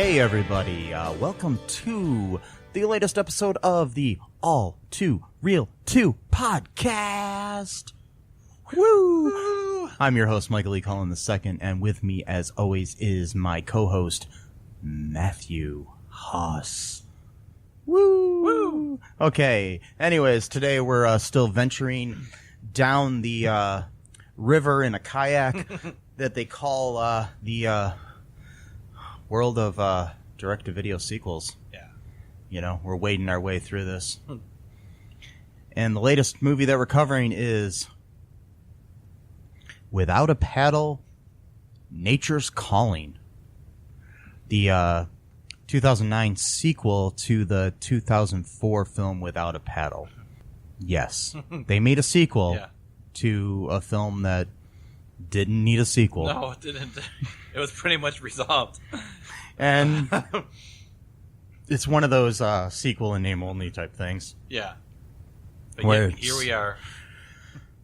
Hey everybody, welcome to the latest episode of the All2ReelToo podcast. Woo! I'm your host, Michael E. Cullen II, and with me, as always, is my co-host, Matthew Haas. Woo! Woo! Okay, anyways, today we're still venturing down the river in a kayak that they call the world of direct-to-video sequels. Yeah. You know, we're wading our way through this. And the latest movie that we're covering is Without a Paddle, Nature's Calling. The 2009 sequel to the 2004 film Without a Paddle. Yes. They made a sequel to a film that didn't need a sequel. No, it didn't. It was pretty much resolved. And it's one of those sequel and name only type things. Yeah. But where here we are.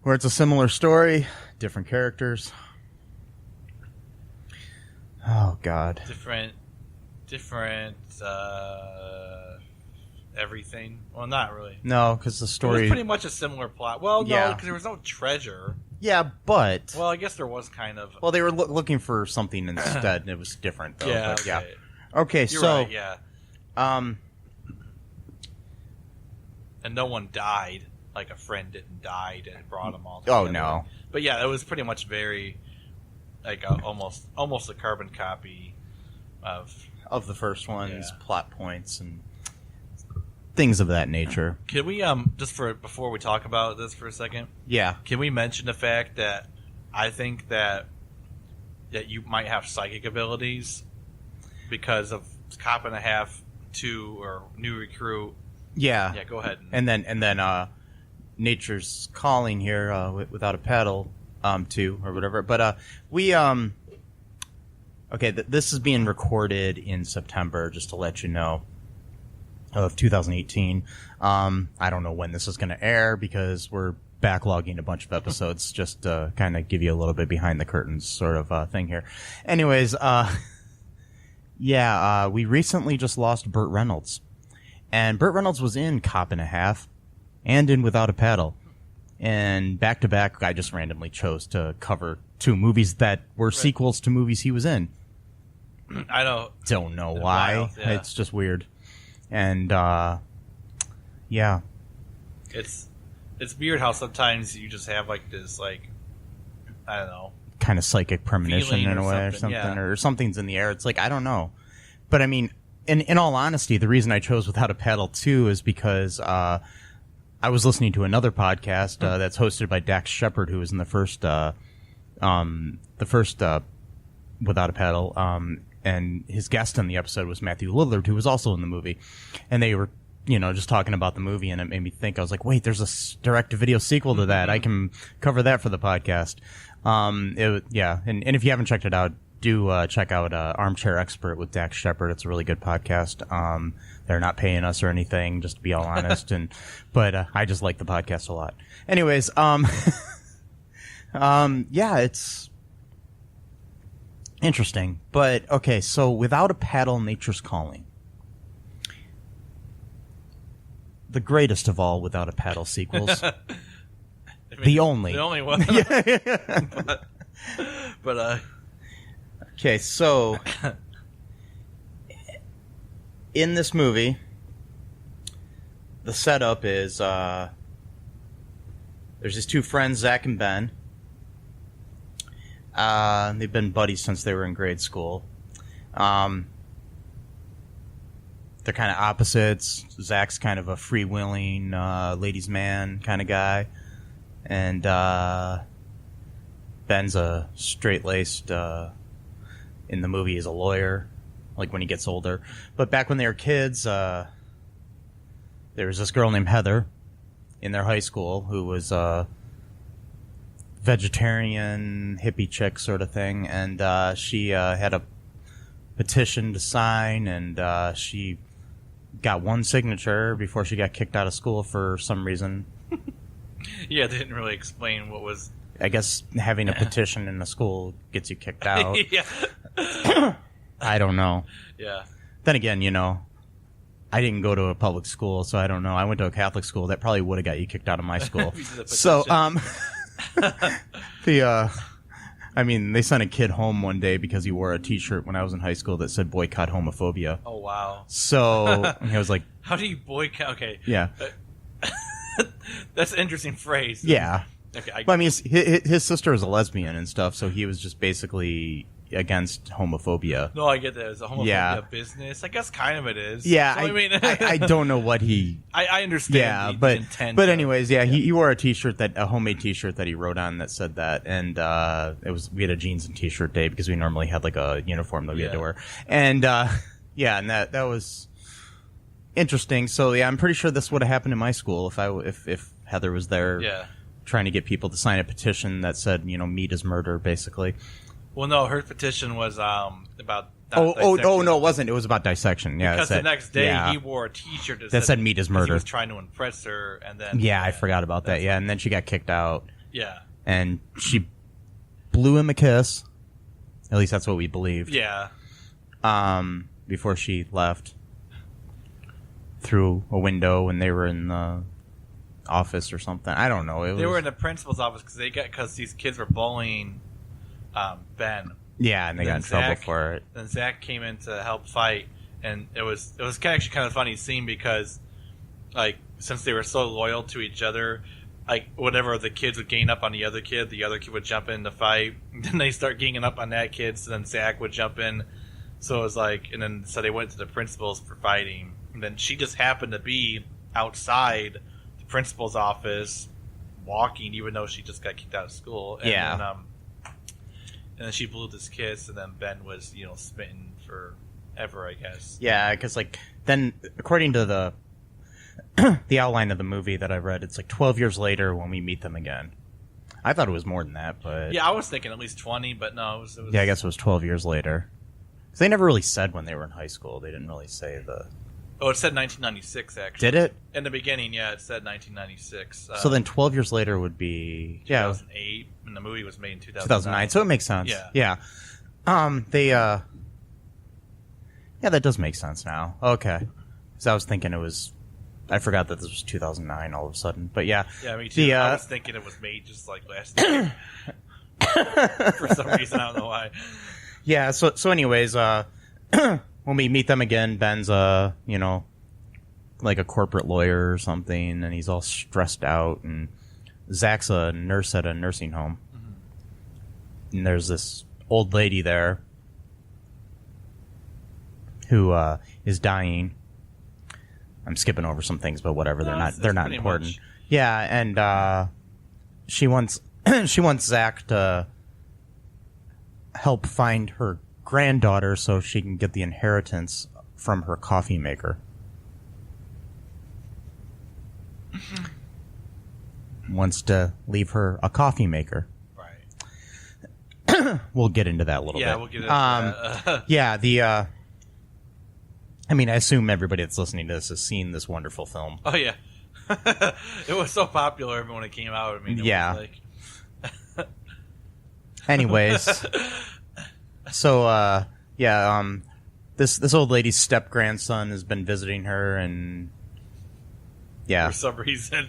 Where it's a similar story, different characters. Oh, God. Different everything. Well, not really. No, because the story... It was pretty much a similar plot. Well, no, Yeah. because there was no treasure. Yeah, but... Well, I guess there was kind of... Well, they were looking for something instead, and it was different, though. Yeah, but, okay. Yeah. Okay, You're so... right, yeah. And no one died. Like, a friend didn't die and brought them all together. Oh, no. But yeah, it was pretty much very... Like, almost a carbon copy of the first one's plot points and things of that nature. Can we, before we talk about this for a second? Yeah. Can we mention the fact that I think that you might have psychic abilities because of Cop and a Half 2 or New Recruit? Yeah. Yeah, go ahead. And then Nature's Calling here, Without a Paddle, 2 or whatever. But we okay, this is being recorded in September, just to let you know, of 2018. I don't know when this is going to air because we're backlogging a bunch of episodes just to kind of give you a little bit behind the curtains sort of thing here. Anyways, we recently just lost Burt Reynolds. And Burt Reynolds was in Cop and a Half and in Without a Paddle. And back-to-back, I just randomly chose to cover two movies that were sequels to movies he was in. I don't know why. Wild, yeah. It's just weird. And, yeah. It's weird how sometimes you just have, like, this, like, I don't know. Kind of psychic premonition in a way or something. Yeah. Or something's in the air. It's like, I don't know. But, I mean, in all honesty, the reason I chose Without a Paddle 2 is because I was listening to another podcast that's hosted by Dax Shepard, who was in the first Without a Paddle, and his guest on the episode was Matthew Lillard, who was also in the movie. And they were, just talking about the movie, and it made me think. I was like, wait, there's a direct-to-video sequel to that. I can cover that for the podcast. And if you haven't checked it out, do check out Armchair Expert with Dax Shepard. It's a really good podcast. They're not paying us or anything, just to be all honest. But I just like the podcast a lot. Anyways, it's interesting. But, okay, so Without a Paddle, Nature's Calling. The greatest of all Without a Paddle sequels. The only one. but okay, so in this movie, the setup is there's these two friends, Zach and Ben. They've been buddies since they were in grade school. They're kind of opposites. Zach's kind of a freewheeling ladies' man kind of guy, and Ben's a straight-laced. In the movie, he's a lawyer, like when he gets older. But back when they were kids, there was this girl named Heather in their high school who was a vegetarian hippie chick sort of thing, and she had a petition to sign, and she got one signature before she got kicked out of school for some reason. Yeah, they didn't really explain what was... I guess having a petition in a school gets you kicked out. Yeah. I don't know. Yeah. Then again, I didn't go to a public school, so I don't know. I went to a Catholic school. That probably would have got you kicked out of my school. So, they sent a kid home one day because he wore a T-shirt when I was in high school that said "boycott homophobia." Oh wow! So he was like, "How do you boycott?" Okay, yeah, that's an interesting phrase. Yeah. Okay. His sister is a lesbian and stuff, so he was just basically against homophobia. No, I get that. It's a homophobia business. I guess kind of it is. Yeah, So, I don't know what he... I understand the intent. But anyways, he wore a T-shirt, a homemade T-shirt that he wrote on that said that, and we had a jeans and T-shirt day because we normally had like a uniform that we had to wear. And and that was interesting. So I'm pretty sure this would have happened in my school if Heather was there. Yeah. Trying to get people to sign a petition that said, meat is murder, basically. Well, no, her petition was about. No, it wasn't. It was about dissection. Yeah, because the next day he wore a T-shirt that said "meat is murder." He was trying to impress her, and then I forgot about that. Yeah, and then she got kicked out. Yeah, and she blew him a kiss. At least that's what we believed. Yeah. Before she left through a window when they were in the office or something. I don't know. They were in the principal's office because these kids were bullying Ben. Yeah, and they got in trouble for it. Then Zach came in to help fight, and it was actually kind of a funny scene because, like, since they were so loyal to each other, like whenever the kids would gang up on the other kid would jump in to fight. And then they start ganging up on that kid, so then Zach would jump in. So it was like, and then so they went to the principal's for fighting, and then she just happened to be outside the principal's office walking, even though she just got kicked out of school. And then she blew this kiss, and then Ben was, smitten forever, I guess. Yeah, because then according to the the outline of the movie that I read, it's 12 years later when we meet them again. I thought it was more than that, but yeah, I was thinking at least 20, but no, it was yeah, I guess it was 12 years later. 'Cause they never really said when they were in high school. They didn't really say the. Oh, it said 1996 actually. Did it? In the beginning, yeah, it said 1996. So then 12 years later would be 2008, and the movie was made in 2009. So it makes sense. Yeah. That does make sense now. Okay. So I was thinking I forgot that this was 2009 all of a sudden. But yeah. Yeah, me too. I was thinking it was made just last year. For some reason, I don't know why. Yeah, so anyways, when we meet them again, Ben's like a corporate lawyer or something, and he's all stressed out, and Zach's a nurse at a nursing home. Mm-hmm. And there's this old lady there who is dying. I'm skipping over some things, but whatever. They're not important. Much. Yeah, and she wants Zach to help find her granddaughter so she can get the inheritance from her coffee maker. Wants to leave her a coffee maker. Right. We'll get into that a little bit. Yeah, we'll get into that. Yeah, I assume everybody that's listening to this has seen this wonderful film. Oh, yeah. It was so popular when it came out. I mean, it was Anyways, so this old lady's step grandson has been visiting her, and for some reason,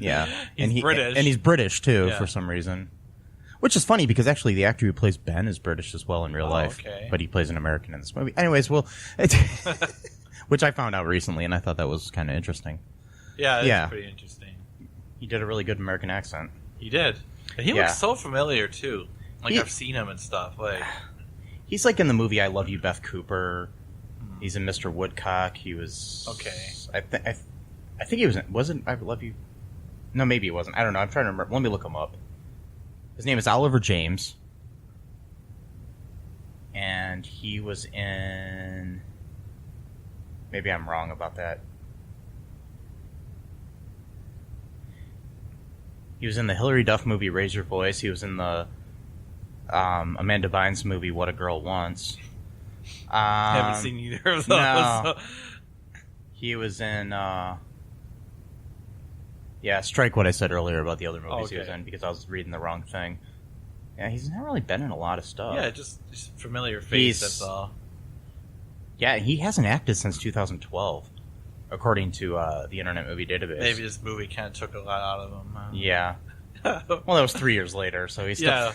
he's British, and he's British too for some reason, which is funny because actually the actor who plays Ben is British as well in real life, but he plays an American in this movie. Anyways, which I found out recently, and I thought that was kind of interesting. Yeah, it's pretty interesting. He did a really good American accent. He did, and he looks so familiar too. I've seen him and stuff. He's in the movie I Love You, Beth Cooper. He's in Mr. Woodcock. He was I think he wasn't I Love You. No, maybe he wasn't. I don't know. I'm trying to remember. Let me look him up. His name is Oliver James, and he was in. Maybe I'm wrong about that. He was in the Hilary Duff movie Raise Your Voice. He was in the Amanda Bynes movie What a Girl Wants. I haven't seen either of those. No. He was in strike what I said earlier about the other movies he was in because I was reading the wrong thing. Yeah, he's not really been in a lot of stuff. Yeah, just familiar face, that's all. Yeah, he hasn't acted since 2012, according to the Internet Movie Database. Maybe this movie kind of took a lot out of him. Huh? Yeah. Well, that was 3 years later, so he's still...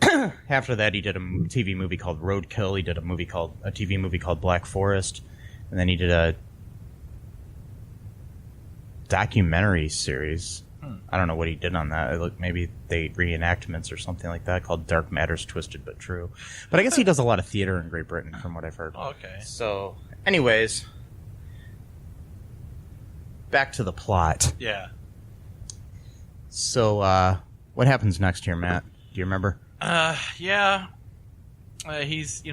Yeah. After that, he did a TV movie called Roadkill. He did a TV movie called Black Forest, and then he did a documentary series. I don't know what he did on that. Maybe they reenactments or something like that called Dark Matters Twisted But True. But I guess he does a lot of theater in Great Britain, from what I've heard. Okay. So, anyways, back to the plot. Yeah. So, what happens next here, Matt? Do you remember? Yeah. He's,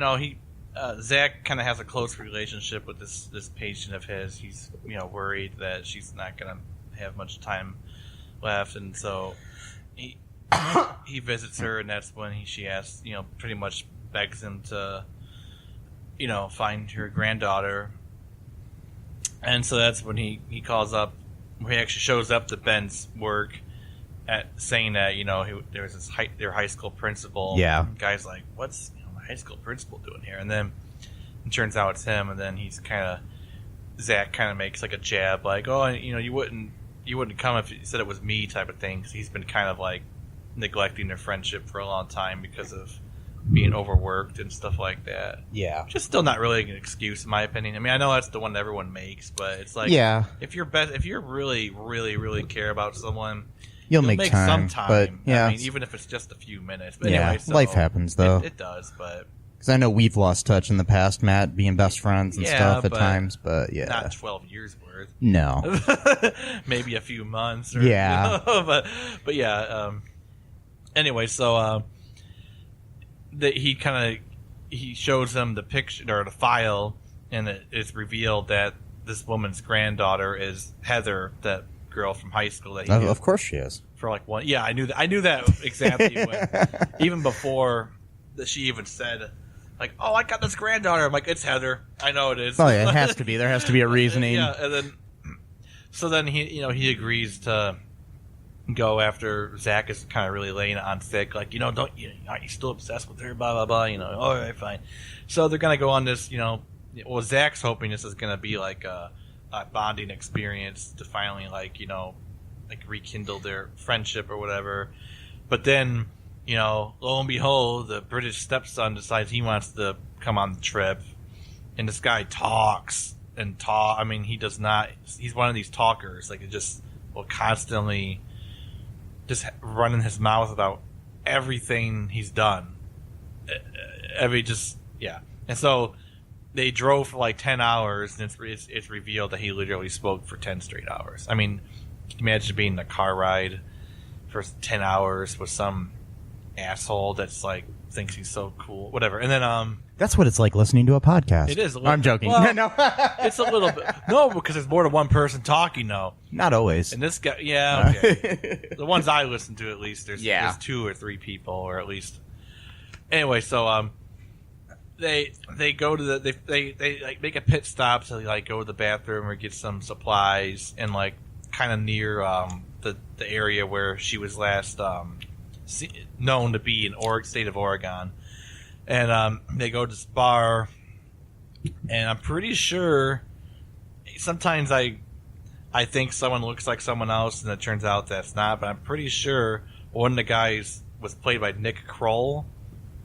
Zach kind of has a close relationship with this patient of his. He's, worried that she's not going to have much time left, and so he visits her, and that's when she asks, pretty much begs him to, find her granddaughter. And so that's when he calls up, he actually shows up to Ben's work at saying that, there was their high school principal. Yeah. And the guy's like, what's my high school principal doing here? And then it turns out it's him, and then Zach kind of makes like a jab, like, oh, you wouldn't come if you said it was me, type of thing, because he's been kind of like neglecting their friendship for a long time because of being overworked and stuff like that. Yeah. Which is still not really an excuse, in my opinion. I mean, I know that's the one that everyone makes, but it's like, yeah, if you're really, really, really care about someone, you'll make some time. But yeah, I mean, even if it's just a few minutes. But yeah, anyway, so life happens though. It does, but because I know we've lost touch in the past, Matt, being best friends and stuff at times. But yeah, not 12 years worth. No, maybe a few months. Or, yeah, but yeah. Anyway, so he shows them the picture or the file, and it's revealed that this woman's granddaughter is Heather, that girl from high school that he knew of course she is. For like one, yeah, I knew that exactly. Even before that, she even said, like, "Oh, I got this granddaughter." I'm like, "It's Heather. I know it is." Oh yeah, it has to be. There has to be a reasoning. Yeah, and then he agrees to go after Zach is kind of really laying it on thick, like, aren't you still obsessed with her? Blah blah blah. All right, fine. So they're gonna go on this. Well, Zach's hoping this is gonna be like a bonding experience to finally like rekindle their friendship or whatever. But then, lo and behold, the British stepson decides he wants to come on the trip, and this guy talks and talk. I mean, he does not. He's one of these talkers. Like, it just will constantly just running his mouth about everything he's done. And so they drove for like 10 hours, and it's revealed that he literally spoke for 10 straight hours. I mean, imagine being in a car ride for 10 hours with some asshole that's like thinks he's so cool, whatever. And then that's what it's like listening to a podcast. It is. I'm joking. Well, no, it's a little bit. No, because there's more than one person talking though. Not always. And this guy, yeah, okay. The ones I listen to, at least, there's 2 or 3 people, or at least. Anyway, so they go to they like make a pit stop to like go to the bathroom or get some supplies, and like kind of near the area where she was last known to be in state of Oregon. And they go to this bar, and I'm pretty sure sometimes I think someone looks like someone else, and it turns out that's not. But I'm pretty sure one of the guys was played by Nick Kroll,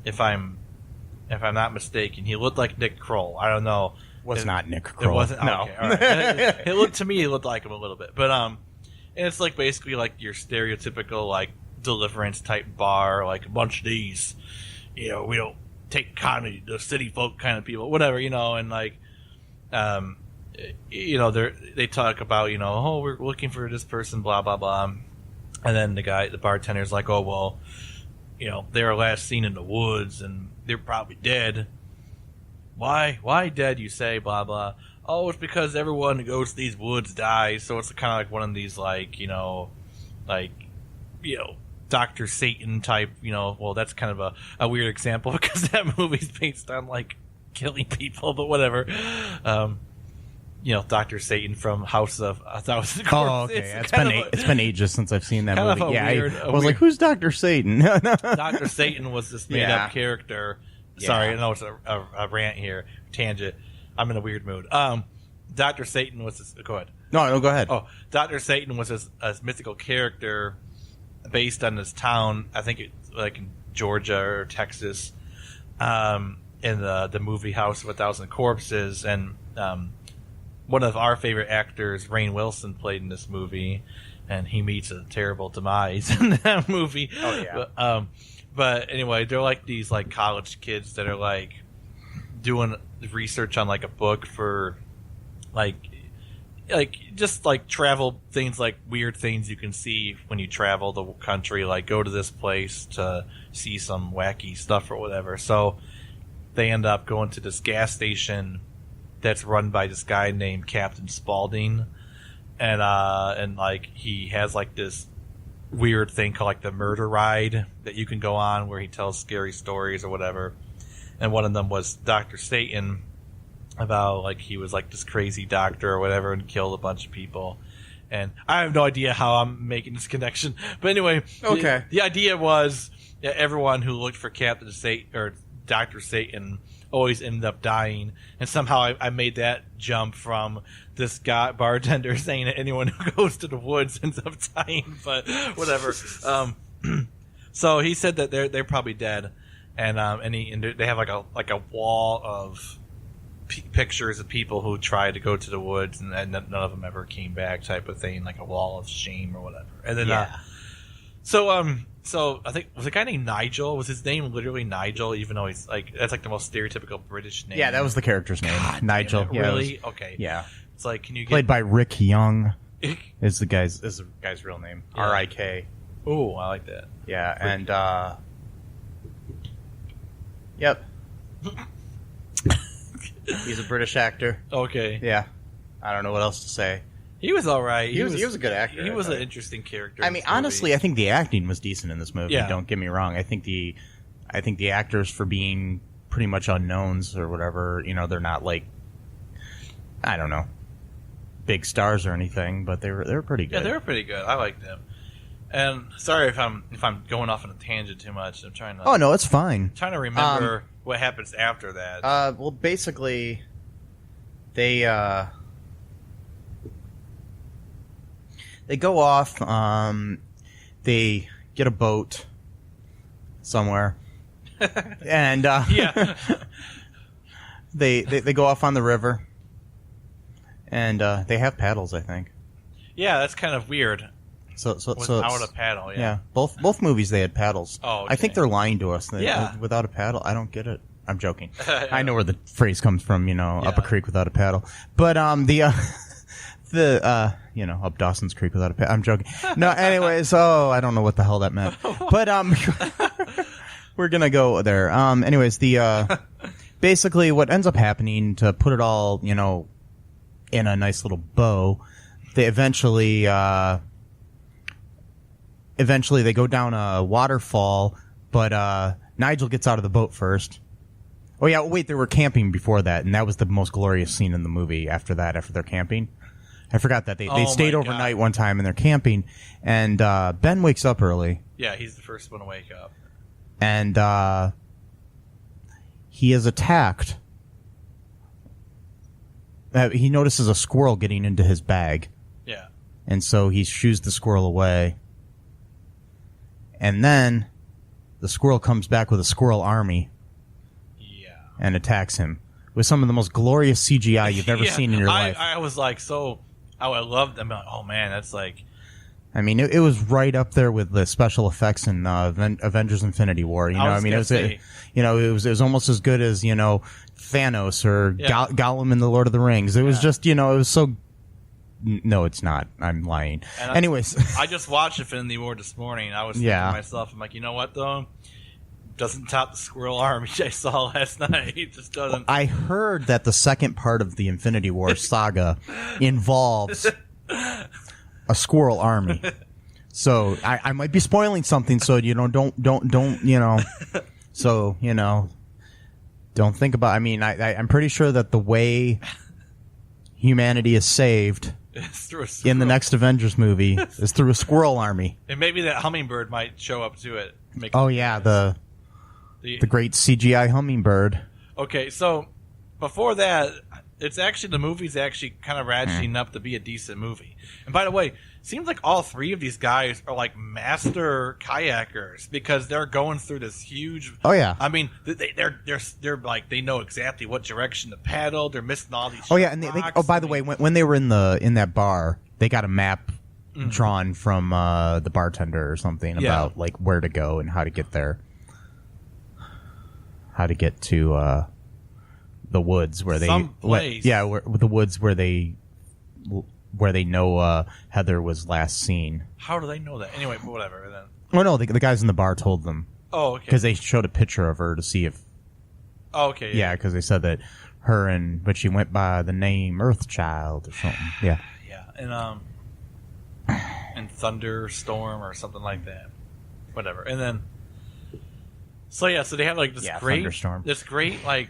if I'm not mistaken. He looked like Nick Kroll. I don't know. Was not Nick Kroll. It wasn't. No. Okay, all right. It looked to me. He looked like him a little bit, but and it's like basically like your stereotypical like Deliverance type bar, like a bunch of these, we don't take comedy, the city folk kind of people, whatever, and like, they talk about, oh, we're looking for this person, blah blah blah, and then the bartender's like, oh well, they were last seen in the woods and they're probably dead. Why dead? You say, blah blah. Oh, it's because everyone who goes to these woods dies. So it's kind of like one of these Dr. Satan type, well, that's kind of a weird example because that movie's based on like killing people, but whatever. Dr. Satan from House of a Thousand Corpses. Oh, okay. It's been ages since I've seen that movie. Yeah, I was like, who's Dr. Satan? Dr. Satan was this made up character. Yeah. Sorry, I know it's a rant here, tangent. I'm in a weird mood. Dr. Satan was this. Go ahead. No, go ahead. Oh, Dr. Satan was a mythical character based on this town. I think it's like in Georgia or Texas. In the movie House of a Thousand Corpses, and one of our favorite actors, Rainn Wilson, played in this movie, and he meets a terrible demise in that movie. Oh yeah. But anyway, they're like these like college kids that are like doing research on like a book for like just like travel things, like weird things you can see when you travel the country, like go to this place to see some wacky stuff or whatever. So they end up going to this gas station that's run by this guy named Captain Spaulding, and like he has like this weird thing called like the murder ride that you can go on where he tells scary stories or whatever. And one of them was Dr. Satan, about like he was like this crazy doctor or whatever and killed a bunch of people. And I have no idea how I'm making this connection, but anyway, okay. The idea was that everyone who looked for Captain Satan or Dr. Satan always ended up dying, and somehow I made that jump from this guy bartender saying that anyone who goes to the woods ends up dying, but whatever. So he said that they're probably dead, and they have like a wall of pictures of people who tried to go to the woods and none of them ever came back, type of thing, like a wall of shame or whatever. And then so I think was a guy named Nigel. Was his name literally Nigel? Even though he's like that's like the most stereotetypical British name. Yeah, that was the character's name. God, Nigel. Yeah, really? Was, okay. Yeah. It's like, can you get played by Rick Young? is the guy's real name? Yeah. R.I.K. Oh, I like that. Yeah, Rick. And yep. He's a British actor. Okay. Yeah. I don't know what else to say. He was all right. He was a good actor. He was an interesting character. I mean, honestly, I think the acting was decent in this movie. Yeah. Don't get me wrong. I think the actors, for being pretty much unknowns or whatever, you know, they're not like, I don't know, big stars or anything, but they were pretty good. Yeah, they were pretty good. I liked them. And sorry if I'm going off on a tangent too much. I'm trying to. Oh no, it's fine. Trying to remember what happens after that. Well, basically, they go off. They get a boat somewhere, and yeah, they go off on the river, and they have paddles, I think. Yeah, that's kind of weird. So without a paddle, yeah. Both movies they had paddles. Oh, okay. I think they're lying to us. Yeah. Without a paddle, I don't get it. I'm joking. I know where the phrase comes from. You know, up a creek without a paddle. But up Dawson's Creek without a paddle. I'm joking. No, anyways. I don't know what the hell that meant. But we're gonna go there. Anyways, basically what ends up happening, to put it all, you know, in a nice little bow, they eventually they go down a waterfall, but Nigel gets out of the boat first. Oh yeah, wait, they were camping before that, and that was the most glorious scene in the movie. After they're camping, I forgot that they stayed overnight one time and they're camping, and Ben wakes up early. Yeah, he's the first one to wake up, and he is attacked. He notices a squirrel getting into his bag. Yeah, and so he shoos the squirrel away. And then the squirrel comes back with a squirrel army. Yeah. And attacks him with some of the most glorious CGI you've ever seen in your life. I was like, I loved them. Like, oh man, that's like. I mean, it was right up there with the special effects in Avengers: Infinity War. You know, it was almost as good as, you know, Thanos or Gollum in the Lord of the Rings. It was just, you know, it was so. No, it's not. I'm lying. Anyways. I just watched Infinity War this morning. I was thinking to myself, I'm like, you know what, though? Doesn't top the squirrel army I saw last night. It just doesn't. I heard that the second part of the Infinity War saga involves a squirrel army. So I might be spoiling something, so, you know, don't, you know. So, you know, don't think about. I mean, I'm pretty sure that the way humanity is saved in the next Avengers movie is through a squirrel army. And maybe that hummingbird might show up to it. The great CGI hummingbird. Okay, so before that, it's actually the movie's actually kind of ratcheting up to be a decent movie. And by the way, seems like all three of these guys are like master kayakers because they're going through this huge. Oh yeah. I mean, they're like they know exactly what direction to paddle. They're missing all these. Oh yeah, and by the way, when they were in that bar, they got a map drawn from the bartender or something about like where to go and how to get there, how to get to the woods where the woods where they know Heather was last seen. How do they know that? Anyway, whatever. Then. Oh no, the guys in the bar told them. Oh, okay. Because they showed a picture of her to see if. Oh, okay. Yeah, because they said that but she went by the name Earthchild or something. Yeah. Yeah, and Thunderstorm or something like that. Whatever. And then. So they have like this great like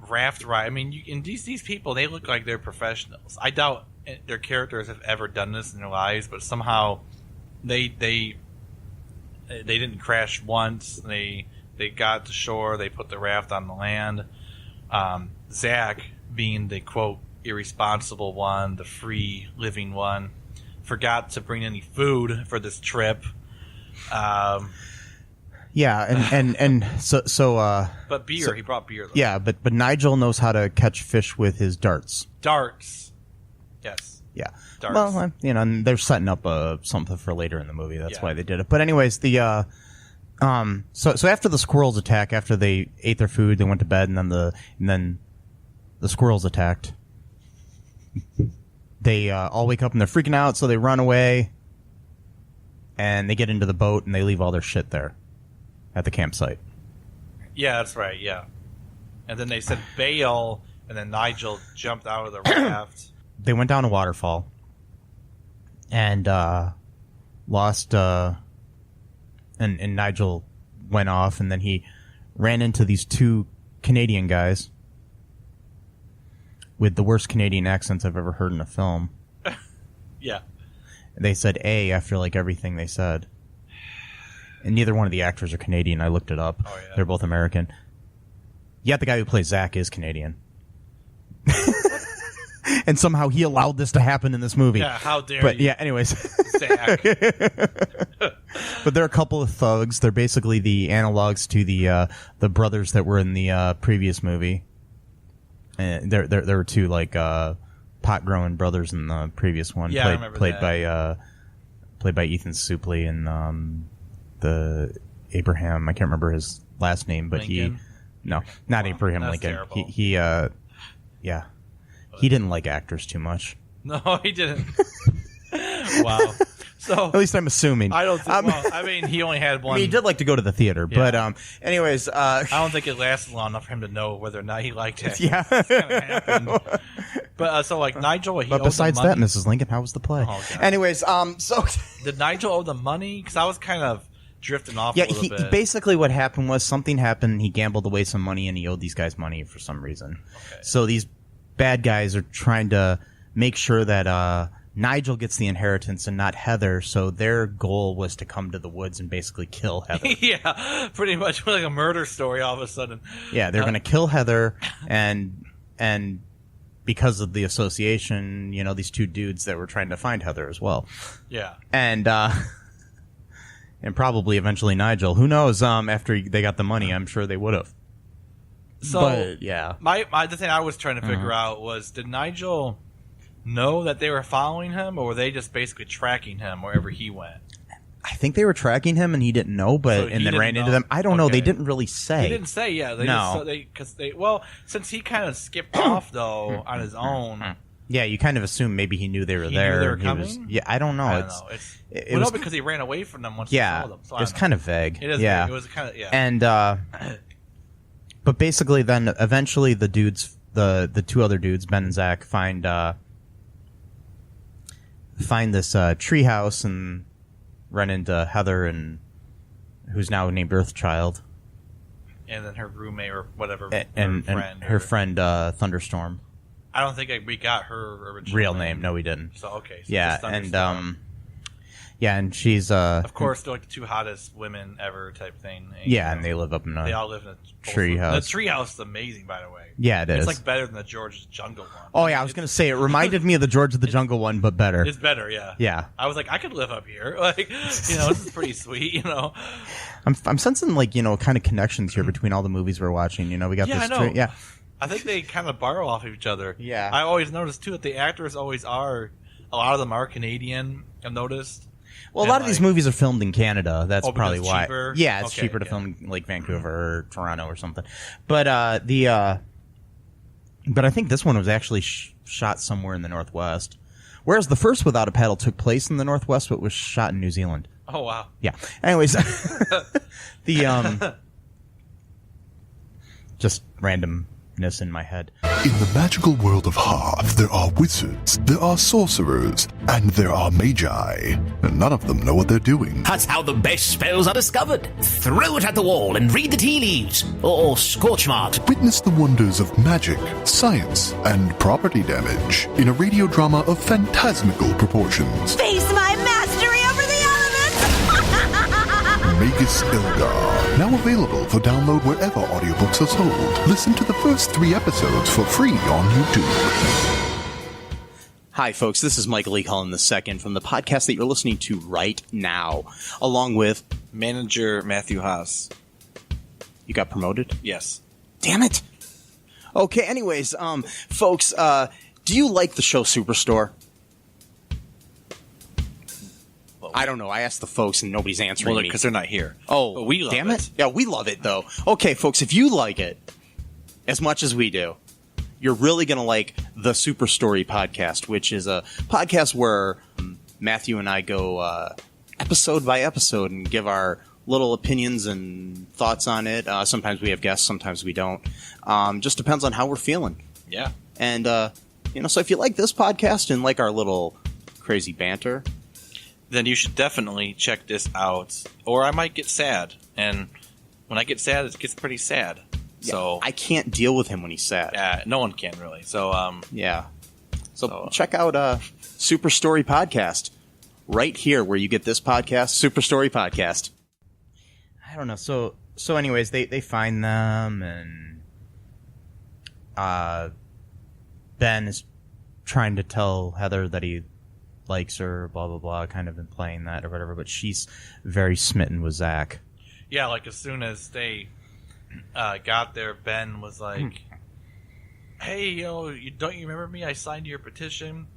raft ride. I mean, and these people, they look like they're professionals. I doubt their characters have ever done this in their lives, but somehow they didn't crash once. They got to shore. They put the raft on the land. Zach, being the quote irresponsible one, the free living one, forgot to bring any food for this trip. Yeah, and so. But beer, he brought beer. Though. Yeah, but Nigel knows how to catch fish with his darts. Darts. Yes. Yeah. Darts. Well, and they're setting up something for later in the movie. That's why they did it. But anyways, so after the squirrels attack, after they ate their food, they went to bed, and then the squirrels attacked. They all wake up and they're freaking out, so they run away, and they get into the boat and they leave all their shit there at the campsite. Yeah, that's right. Yeah, and then they said bail, and then Nigel jumped out of the raft. They went down a waterfall and lost. And Nigel went off, and then he ran into these two Canadian guys with the worst Canadian accents I've ever heard in a film. Yeah. They said A after like everything they said. And neither one of the actors are Canadian. I looked it up. Oh, yeah. They're both American. Yet the guy who plays Zach is Canadian. And somehow he allowed this to happen in this movie. Yeah, how dare but, you. Yeah, anyways. Zach. But they're a couple of thugs. They're basically the analogs to the brothers that were in the previous movie. And there were two like pot-growing brothers in the previous one. Yeah, I remember played that. Played by Ethan Suplee and the Abraham. I can't remember his last name, but Lincoln? not Abraham that's Lincoln. Terrible. He didn't like actors too much. No, he didn't. Wow. So at least I'm assuming. I don't think. Well, I mean, he only had one. I mean, he did like to go to the theater, but anyways, I don't think it lasted long enough for him to know whether or not he liked it. Yeah. It's kind of happened. But so like Nigel, but besides that, Mrs. Lincoln, how was the play? Oh, God. Anyways, so did Nigel owe the money? Because I was kind of drifting off. Yeah, a little bit. Basically what happened was something happened. He gambled away some money, and he owed these guys money for some reason. Okay. So these bad guys are trying to make sure that Nigel gets the inheritance and not Heather. So their goal was to come to the woods and basically kill Heather. Yeah, pretty much like a murder story. All of a sudden. Yeah, they're going to kill Heather, and because of the association, these two dudes that were trying to find Heather as well. Yeah, and probably eventually Nigel. Who knows? After they got the money, I'm sure they would have. So but, yeah, the thing I was trying to figure out was, did Nigel know that they were following him, or were they just basically tracking him wherever he went? I think they were tracking him, and he didn't know, and then ran into them. I don't know. They didn't really say. He didn't say. Yeah, since he kind of skipped off though on his own. Yeah, you kind of assume maybe he knew they were there. Knew they were coming? I don't know. I don't know. It was because he ran away from them once he saw them. So it was kind of vague. It is vague. It was kind of And but basically, then eventually the dudes, the two other dudes, Ben and Zach, find this tree house and run into Heather, and who's now named Earthchild, and then her roommate or whatever, and her friend Thunderstorm. I don't think we got her original real name. No, we didn't. So okay. So yeah, and Yeah, and she's of course they're like the two hottest women ever type thing. And they live up in they all live in a treehouse. The treehouse is amazing, by the way. Yeah, it is. It's like better than the George's Jungle one. Oh yeah, I was gonna say it reminded me of the George of the Jungle one, but better. It's better, yeah. Yeah. I was like, I could live up here. Like, this is pretty sweet. I'm sensing like kind of connections here between all the movies we're watching. We got this. I know. Yeah. I think they kind of borrow off of each other. Yeah. I always noticed too that the actors always are. A lot of them are Canadian. I've noticed. Well, a lot of these movies are filmed in Canada. That's probably why. Cheaper? Yeah, it's cheaper to film like Vancouver or Toronto or something. But but I think this one was actually shot somewhere in the Northwest, whereas the first Without a Paddle took place in the Northwest, but was shot in New Zealand. Oh wow. Yeah. Anyways, the just randomness in my head. In the magical world of Hoth, there are wizards, there are sorcerers, and there are magi. And none of them know what they're doing. That's how the best spells are discovered. Throw it at the wall and read the tea leaves. Or scorch marks. Witness the wonders of magic, science, and property damage in a radio drama of phantasmical proportions. Face my mastery over the elements! Magus Ilgar. Now available for download wherever audiobooks are sold. Listen to the first 3 episodes for free on YouTube. Hi, folks. This is Michael E. Cullen II from the podcast that you're listening to right now, along with manager Matthew Haas. You got promoted? Yes. Damn it. Okay. Anyways, folks, do you like the show Superstore? I don't know. I asked the folks and nobody's answering me. Because they're not here. Oh, but we love damn it. Yeah, we love it, though. Okay, folks, if you like it as much as we do, you're really going to like the Super Story podcast, which is a podcast where Matthew and I go episode by episode and give our little opinions and thoughts on it. Sometimes we have guests, sometimes we don't. Just depends on how we're feeling. Yeah. And, so if you like this podcast and like our little crazy banter, then you should definitely check this out. Or I might get sad. And when I get sad, it gets pretty sad. yeah, So I can't deal with him when he's sad. yeah, no one can really. So Yeah. So check out Super Story Podcast right here where you get this podcast, Super Story Podcast. I don't know. So anyways, they find them and Ben is trying to tell Heather that he likes her, blah, blah, blah, kind of implying that or whatever, but she's very smitten with Zach. yeah, like as soon as they got there, Ben was like, hey, don't you remember me? I signed your petition.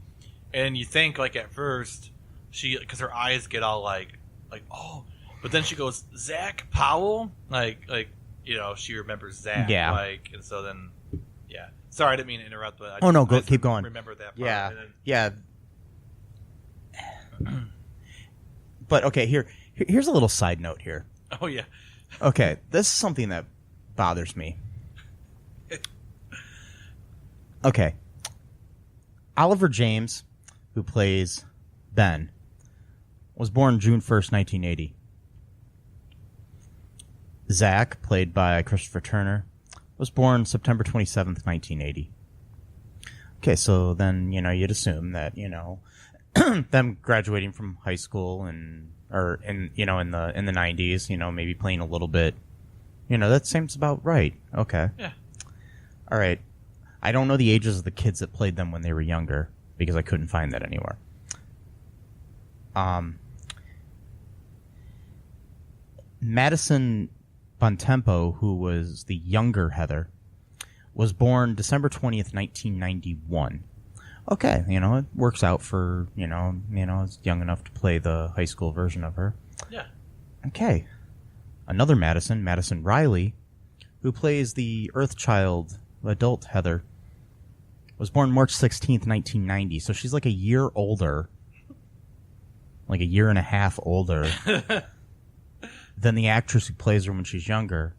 And you think, like, at first, because her eyes get all like, oh, but then she goes, Zach Powell? Like, she remembers Zach. Yeah. And so then, yeah. Sorry, I didn't mean to interrupt, but Keep going. Remember that part. Yeah. And then, Yeah. But, okay, here's a little side note here. oh, yeah. Okay, this is something that bothers me. Okay. Oliver James, who plays Ben, was born June 1st, 1980. Zach, played by Christopher Turner, was born September 27th, 1980. Okay, so then, you'd assume that, them graduating from high school in the 90s, maybe playing a little bit, that seems about right. Okay. Yeah. All right. I don't know the ages of the kids that played them when they were younger because I couldn't find that anywhere. Madison Bontempo, who was the younger Heather, was born December 20th, 1991. Okay, it works out for, it's young enough to play the high school version of her. Yeah. Okay. Another Madison Riley, who plays the Earthchild adult Heather, was born March 16th, 1990. So she's like a year older, like a year and a half older than the actress who plays her when she's younger.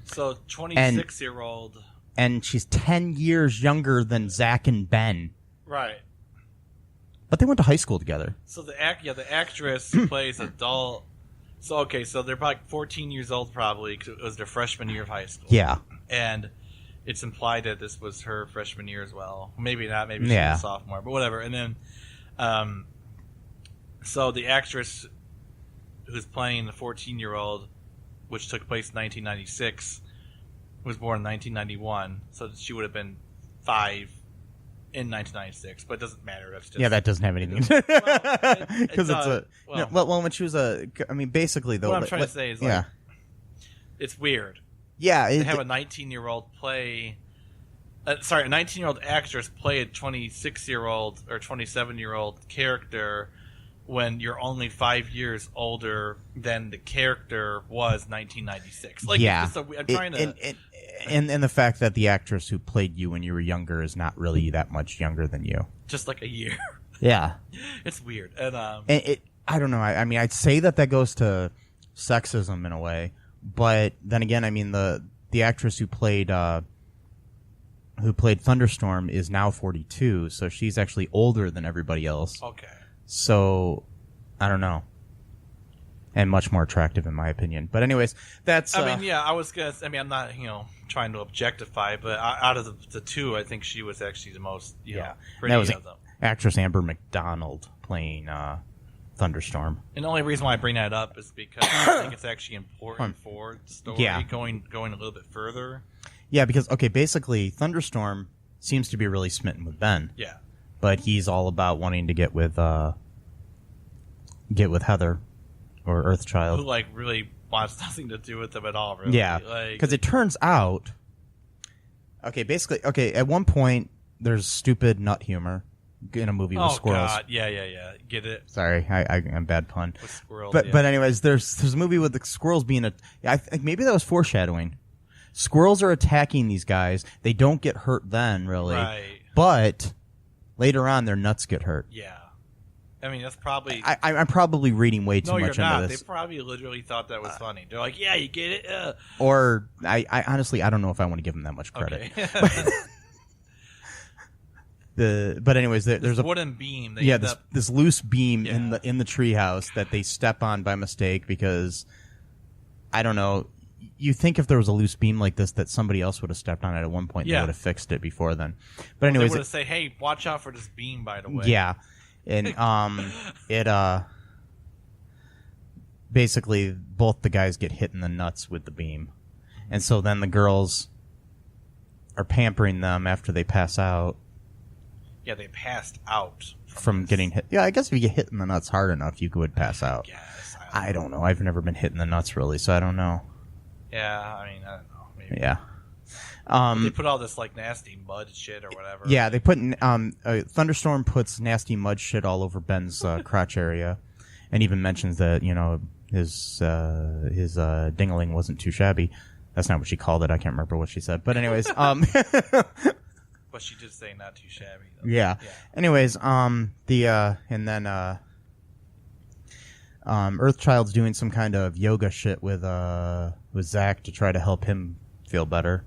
So 26-year-old. And she's 10 years younger than Zach and Ben. Right. But they went to high school together. So the actress who plays adult. So they're probably 14 years old probably because it was their freshman year of high school. Yeah. And it's implied that this was her freshman year as well. Maybe not. Maybe she was a sophomore, but whatever. And then So the actress who's playing the 14-year-old, which took place in 1996, was born in 1991. So she would have been 5 in 1996, but it doesn't matter. That's just, that doesn't have anything. Because when she was basically though. What I'm trying to say is it's weird. Yeah, to have a 19-year-old play. A 19-year-old actress play a 26-year-old or 27-year-old character when you're only 5 years older than the character was 1996. Like, yeah, I'm trying to. And the fact that the actress who played you when you were younger is not really that much younger than you. Just like a year. Yeah. It's weird. And I don't know. I mean, I'd say that goes to sexism in a way. But then again, I mean, the actress who played Thunderstorm is now 42, so she's actually older than everybody else. Okay. So, I don't know. And much more attractive, in my opinion. But anyways, that's... I mean, I was going to... I mean, I'm not, trying to objectify, but out of the two, I think she was actually the most, pretty of them. Actress Amber McDonald playing Thunderstorm. And the only reason why I bring that up is because I think it's actually important for the story going a little bit further. Yeah, because, basically, Thunderstorm seems to be really smitten with Ben. Yeah. But he's all about wanting to get with Heather, or Earthchild. Who, really wants nothing to do with them at all, really. Yeah, because it turns out... at one point, there's stupid nut humor in a movie with squirrels. Oh, God. Yeah. Get it? Sorry, I'm bad pun. With squirrels, But anyways, there's a movie with the squirrels being I think maybe that was foreshadowing. Squirrels are attacking these guys. They don't get hurt then, really. Right. But later on, their nuts get hurt. Yeah. I mean, that's probably... I'm probably reading way too much into this. They probably literally thought that was funny. They're like, yeah, you get it? Or, I honestly, I don't know if I want to give them that much credit. Okay. But anyways, there's a wooden beam. This loose beam in the treehouse that they step on by mistake because, I don't know, you think if there was a loose beam like this that somebody else would have stepped on it at one point and they would have fixed it before then. But anyways, they would have said, hey, watch out for this beam, by the way. Yeah. And it basically both the guys get hit in the nuts with the beam. And so then the girls are pampering them after they pass out. Yeah, they passed out from getting hit. Yeah, I guess if you get hit in the nuts hard enough, you would pass out. Yes, I don't know. I've never been hit in the nuts really, so I don't know. Yeah, I mean, I don't know. Maybe. Yeah. They put all this nasty mud shit or whatever. Yeah, they put Thunderstorm puts nasty mud shit all over Ben's crotch area, and even mentions that his dingling wasn't too shabby. That's not what she called it. I can't remember what she said. But anyways, but she did say not too shabby, though. Yeah. Anyways, Earthchild's doing some kind of yoga shit with Zach to try to help him feel better.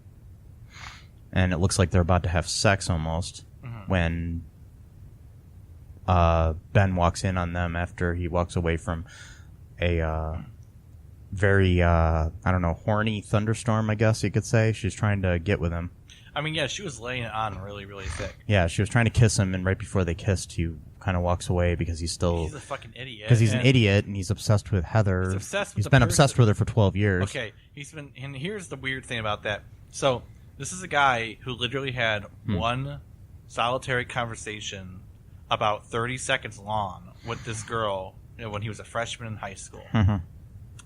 And it looks like they're about to have sex almost when Ben walks in on them after he walks away from a very, horny Thunderstorm, I guess you could say. She's trying to get with him. I mean, yeah, she was laying it on really, really thick. Yeah, she was trying to kiss him, and right before they kissed, he kind of walks away because he's still... He's a fucking idiot. Because he's an idiot, and he's obsessed with Heather. He's been obsessed with her for 12 years. Okay, and here's the weird thing about that. So... This is a guy who literally had one solitary conversation about 30 seconds long with this girl when he was a freshman in high school. Mm-hmm.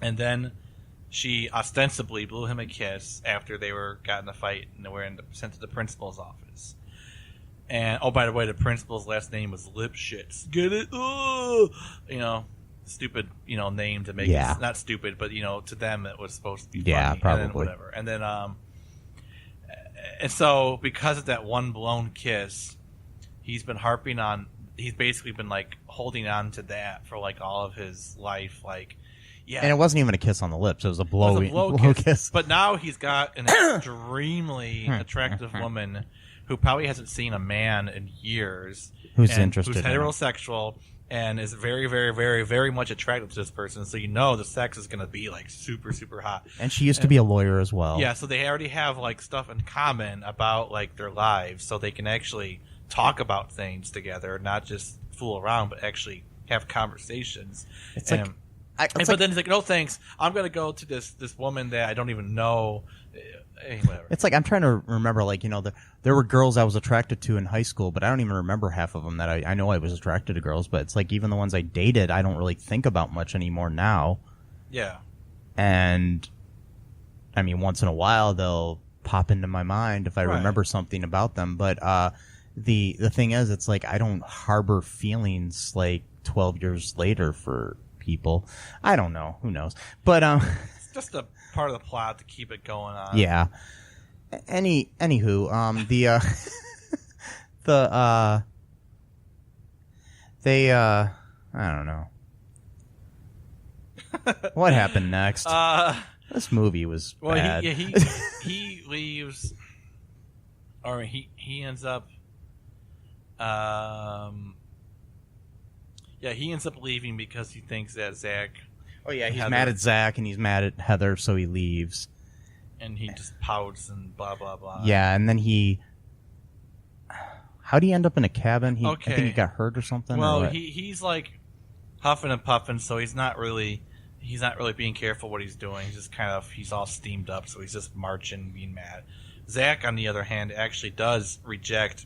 And then she ostensibly blew him a kiss after they got in a fight and they were sent to the principal's office. And, oh, by the way, the principal's last name was Lipschitz. Get it? Oh! Stupid, name to make it. Not stupid, but, to them it was supposed to be funny. Yeah, probably. And then whatever. And then, and so, because of that one blown kiss, he's basically been holding on to that for all of his life. Yeah. And it wasn't even a kiss on the lips; it was a blow kiss. But now he's got an extremely attractive woman who probably hasn't seen a man in years, who's interested, who's heterosexual. And is very, very, very, very much attracted to this person. So the sex is going to be super, super hot. And she used to be a lawyer as well. Yeah, so they already have stuff in common about their lives, so they can actually talk about things together, not just fool around, but actually have conversations. It's and, like, but then he's like, no thanks, I'm gonna go to this woman that I don't even know. Whatever. It's like I'm trying to remember, like, there were girls I was attracted to in high school, but I don't even remember half of them that I know I was attracted to girls, but it's like even the ones I dated, I don't really think about much anymore now. Yeah. And I mean, once in a while they'll pop into my mind if I remember something about them. But the thing is, it's like I don't harbor feelings like 12 years later for people. I don't know. Who knows? But it's just a part of the plot to keep it going on. Yeah. Anywho, I don't know. What happened next? This movie was bad. He leaves, or he ends up, he ends up leaving because he thinks that Zach. Oh yeah, he's mad at Zach and he's mad at Heather, so he leaves. And he just pouts and blah blah blah. Yeah, and then how'd he end up in a cabin? I think he got hurt or something. Well, or what? he's like huffing and puffing, so he's not really being careful what he's doing. He's just he's all steamed up, so he's just marching, being mad. Zach, on the other hand, actually does reject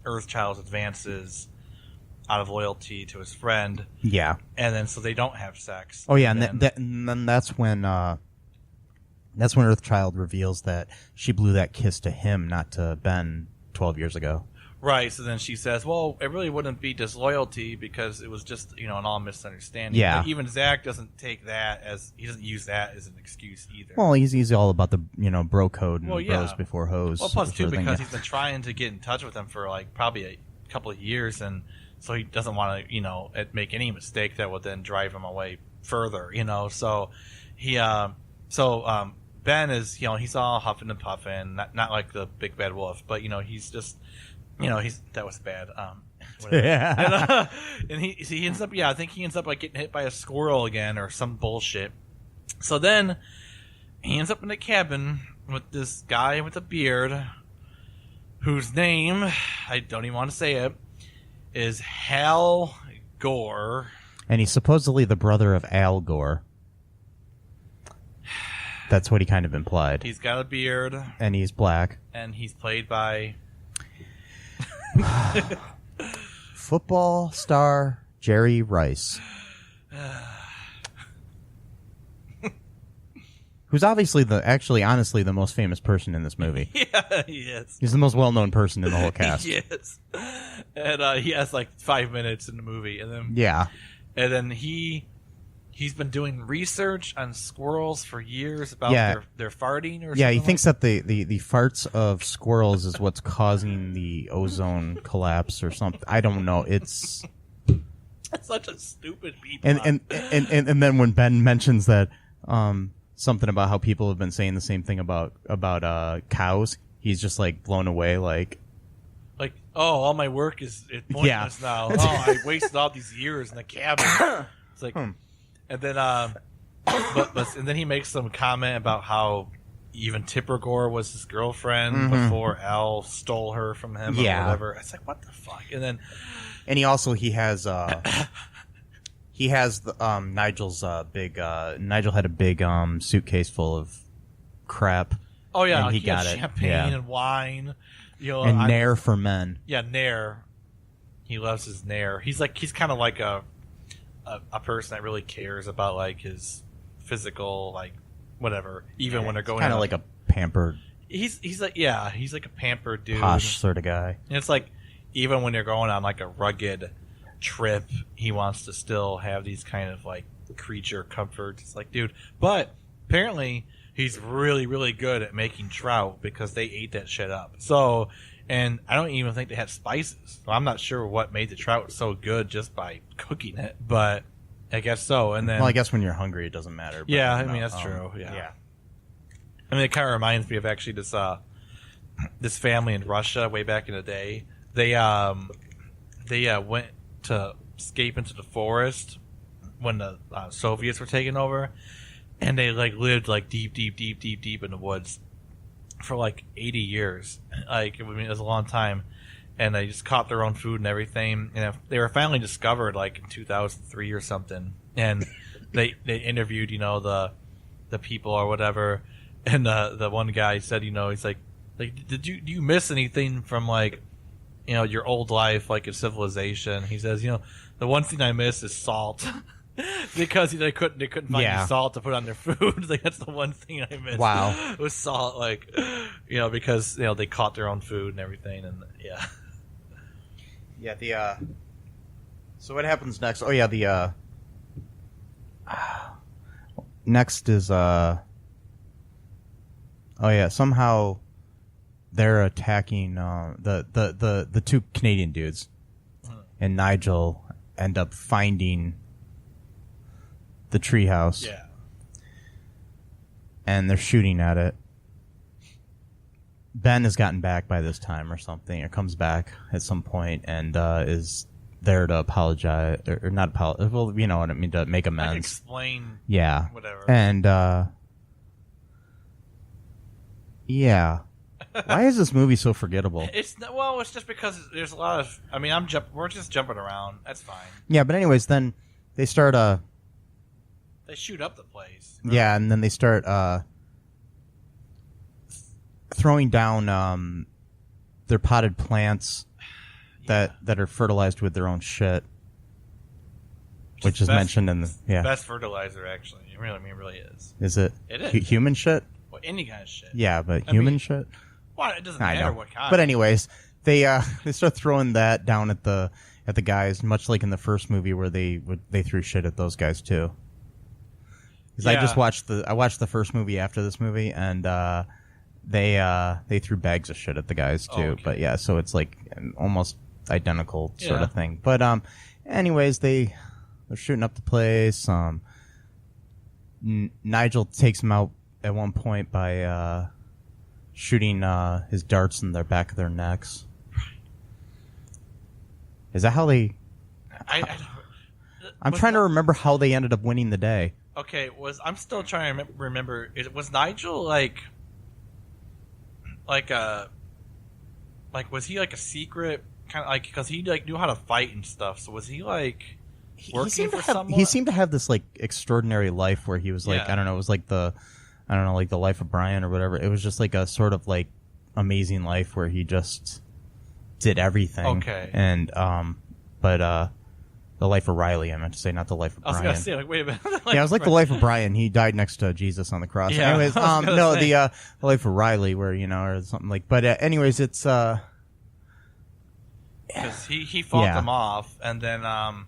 Earthchild's advances out of loyalty to his friend. Yeah. And then so they don't have sex. Oh yeah, and then that's when Earthchild reveals that she blew that kiss to him, not to Ben 12 years ago. Right, so then she says, well, it really wouldn't be disloyalty because it was just, an all misunderstanding. Yeah. But even Zach doesn't take that he doesn't use that as an excuse either. Well, he's all about the, bro code and bros before hoes. Well, plus too, because he's been trying to get in touch with them for probably a couple of years, and so he doesn't want to, make any mistake that would then drive him away further, So Ben is, he's all huffing and puffing, not like the big bad wolf, but he's just, that was bad. Yeah. And he ends up, I think he ends up like getting hit by a squirrel again or some bullshit. So then he ends up in a cabin with this guy with a beard, whose name, I don't even want to say it, is Hal Gore. And he's supposedly the brother of Al Gore. That's what he kind of implied. He's got a beard. And he's black. And he's played by football star Jerry Rice. Who's obviously honestly the most famous person in this movie. Yeah, he is. He's the most well-known person in the whole cast. Yes. And he has like 5 minutes in the movie, and then and then he's been doing research on squirrels for years about their farting or something. Yeah, he thinks that the farts of squirrels is what's causing the ozone collapse or something. I don't know. It's such a stupid beat. And then when Ben mentions that something about how people have been saying the same thing about cows, he's just like blown away, like all my work is pointless now. Oh, I wasted all these years in the cabin. It's like, and then and then he makes some comment about how even Tipper Gore was his girlfriend before Al stole her from him or whatever. It's like, what the fuck? And he has Nigel's big Nigel had a big suitcase full of crap. Oh yeah, and he got it. Champagne and wine. And Nair for men. Yeah, Nair. He loves his Nair. He's kind of like a person that really cares about like his physical, like whatever. Even when they're going, kind of like a pampered. He's like a pampered dude, posh sort of guy. And it's like even when they're going on like a rugged trip, he wants to still have these kind of like creature comforts. It's like, dude, but apparently he's really, really good at making trout because they ate that shit up. So, and I don't even think they had spices. So I'm not sure what made the trout so good just by cooking it, but I guess so. And then, well, I guess when you're hungry, it doesn't matter. But yeah, I mean that's true. Yeah. I mean, it kind of reminds me of actually this family in Russia way back in the day. They went to escape into the forest when the Soviets were taking over, and they like lived like deep in the woods for like 80 years. Like, I mean, it was a long time. and they just caught their own food and everything. And they were finally discovered like in 2003 or something. And they interviewed, the people or whatever. And the one guy said, he's like, do you miss anything from like, your old life, like in civilization? He says, the one thing I miss is salt. Because they couldn't find any salt to put on their food. Like that's the one thing I missed. Wow. It was salt, like because they caught their own food and everything, and So what happens next? Oh yeah, next is somehow they're attacking the two Canadian dudes, and Nigel end up finding the treehouse. Yeah. And they're shooting at it. Ben has gotten back by this time or something, or comes back at some point and is there to apologize, or not apologize. Well, you know what I mean, to make amends. Explain. Yeah. Whatever. And yeah. Why is this movie so forgettable? It's just because there's a lot of. I mean, we're just jumping around. That's fine. Yeah, but anyways, then they start They shoot up the place. Right? Yeah, and then they start throwing down their potted plants that are fertilized with their own shit, which is mentioned in the best fertilizer. Actually, it really is. Is it? It is Human shit. Well, any kind of shit. Yeah, but human shit. Well, it doesn't matter what kind. But anyways, they start throwing that down at the guys, much like in the first movie where they threw shit at those guys too. Because I just watched the first movie after this movie, and they threw bags of shit at the guys too. Okay. But yeah, so it's like an almost identical sort of thing. But anyways, they're shooting up the place. Nigel takes him out at one point by shooting his darts in the back of their necks. Is that how they? I'm trying to remember how they ended up winning the day. Okay, I'm still trying to remember. Was Nigel like was he like a secret kind of like, because he like knew how to fight and stuff? So was he like working for someone? He seemed to have this like extraordinary life where he was like, I don't know, it was like the life of Brian or whatever. It was just like a sort of like amazing life where he just did everything. Okay. And the life of Riley, I meant to say, not the life of Brian. I was gonna say, like, wait a minute. Yeah, it was like the life of Brian. He died next to Jesus on the cross. Yeah, anyways, the life of Riley, where or something like. But anyways, it's because he fought them off, and then I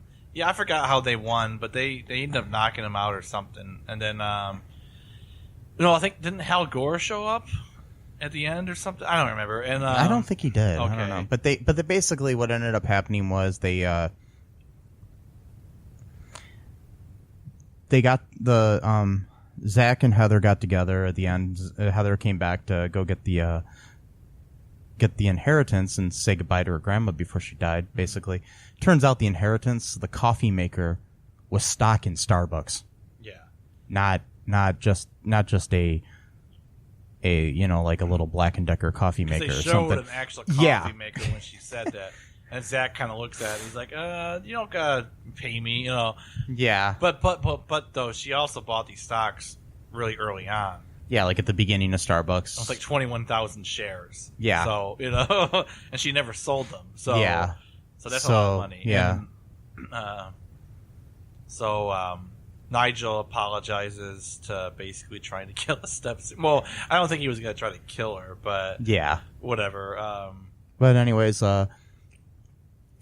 forgot how they won, but they ended up knocking him out or something, and then I think didn't Hal Gore show up at the end or something? I don't remember. And I don't think he did. Okay. I don't know. But they basically what ended up happening was they got the Zach and Heather got together at the end. Heather came back to go get the inheritance and say goodbye to her grandma before she died. Basically, turns out the inheritance, the coffee maker, was stock in Starbucks. Yeah, not just a like a little Black and Decker coffee maker or something. They showed an actual coffee maker when she said that. And Zach kind of looks at it. He's like, you don't gotta pay me, Yeah. But though, she also bought these stocks really early on. Yeah, like at the beginning of Starbucks. It was like 21,000 shares. Yeah. So, and she never sold them. So, yeah. So that's a lot of money. Yeah. And, Nigel apologizes to basically trying to kill a stepsister. Well, I don't think he was going to try to kill her, but yeah, whatever. But anyways, and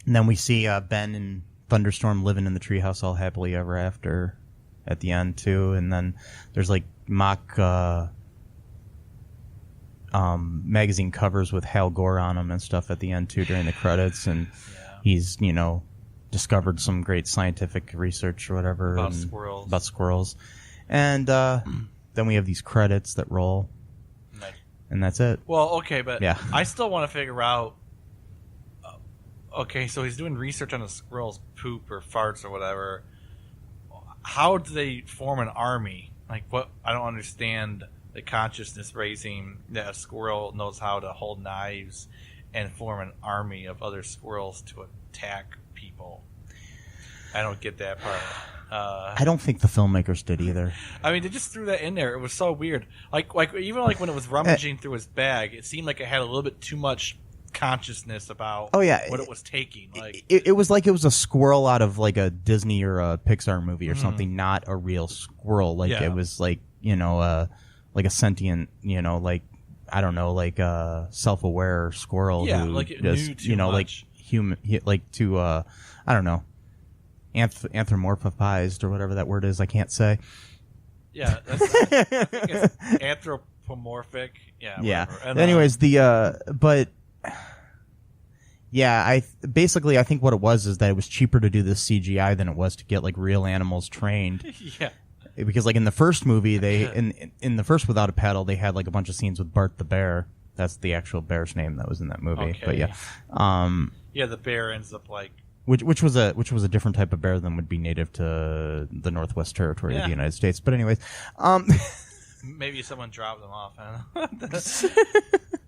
then we see Ben and Thunderstorm living in the treehouse all happily ever after at the end too. And then there's like mock magazine covers with Hal Gore on them and stuff at the end too during the credits. And he's discovered some great scientific research or whatever about squirrels. And then we have these credits that roll. Nice. And that's it. Well, okay, but yeah. I still want to figure out. Okay, so he's doing research on a squirrel's poop or farts or whatever. How do they form an army? Like, what? I don't understand the consciousness raising that a squirrel knows how to hold knives and form an army of other squirrels to attack people. I don't get that part. I don't think the filmmakers did either. I mean, they just threw that in there. It was so weird. Like even like when it was rummaging through his bag, it seemed like it had a little bit too much consciousness about what it was taking. Like it was like it was a squirrel out of like a Disney or a Pixar movie or something, not a real squirrel. Like it was like, like a sentient, like, I don't know, like a self-aware squirrel who like it just, knew too much. like human, like to, I don't know, anthropomorphized or whatever that word is. I can't say. Yeah, I think it's anthropomorphic. Yeah. Whatever. And, anyways, but yeah, I think what it was is that it was cheaper to do this CGI than it was to get like real animals trained. Yeah. Because like in the first movie, in the first Without a Paddle, they had like a bunch of scenes with Bart the bear. That's the actual bear's name that was in that movie. Okay. But yeah, yeah, the bear ends up like which was a different type of bear than would be native to the Northwest Territory of the United States. But anyways, maybe someone dropped them off. I don't know.